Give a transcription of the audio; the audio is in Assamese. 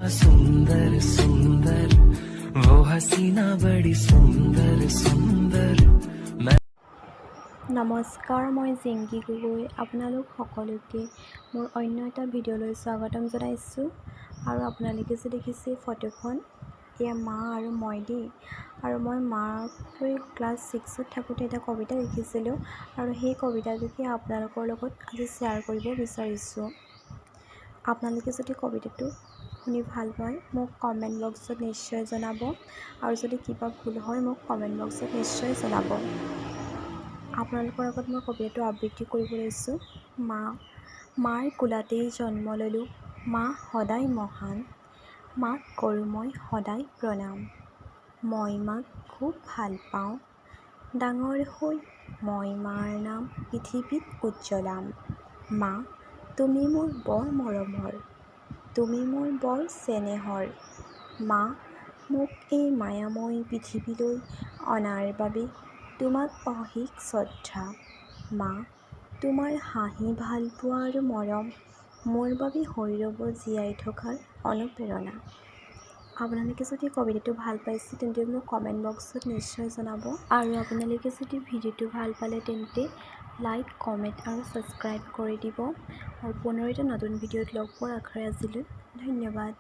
सुंदर सुंदर वो हसीना बड़ी सुंदर सुंदर নমস্কাৰ, মই জিংকি গগৈ আপোনালোক সকলোকে মোৰ অন্য এটা ভিডিঅ'লৈ স্বাগতম জনাইছোঁ। আৰু আপোনালোকে যে দেখিছে ফটোখন, এয়া মা আৰু মই দেই। আৰু মই মাক লৈ ক্লাছ 6ত থাকোঁতে এটা কবিতা লিখিছিলোঁ আৰু সেই কবিতাটোকে আপোনালোকৰ লগত আজি শ্বেয়াৰ কৰিব বিচাৰিছোঁ। আপোনালোকে যদি কবিতাটো শুনি ভাল পায় মোক কমেণ্ট বক্সত নিশ্চয় জনাব, আৰু যদি কিবা ভুল হয় মোক কমেণ্ট বক্সত নিশ্চয় জনাব। আপোনালোকৰ আগত মই কবিতাটো আবৃত্তি কৰিব লৈছোঁ। মাৰ কোলাতেই জন্ম ল'লোঁ, মা সদায় মহান, মাক কৰোঁ মই সদায় প্ৰণাম। মই মাক খুব ভাল পাওঁ, ডাঙৰ হৈ মই মাৰ নাম পৃথিৱীত উজ্জ্বলাম। মা তুমি মোৰ বৰ মৰমৰ, তুমি মোৰ বৰ চেনেহৰ। মা মোক এই মায়াময় পৃথিৱীলৈ অনাৰ বাবে তোমাক অশেষ শ্ৰদ্ধা। মা তোমাৰ হাঁহি ভালপোৱা আৰু মৰম মোৰ বাবে হৈ ৰ'ব জীয়াই থকাৰ অনুপ্ৰেৰণা। আপোনালোকে যদি কবিতাটো ভাল পাইছে তেন্তে মোক কমেণ্ট বক্সত নিশ্চয় জনাব, আৰু আপোনালোকে যদি ভিডিঅ'টো ভাল পালে তেন্তে লাইক, কমেণ্ট আৰু ছাবস্ক্ৰাইব কৰি দিব। আৰু পুনৰ এটা নতুন ভিডিঅ'ত লগ পোৱাৰ আশাৰে আজিলৈ ধন্যবাদ।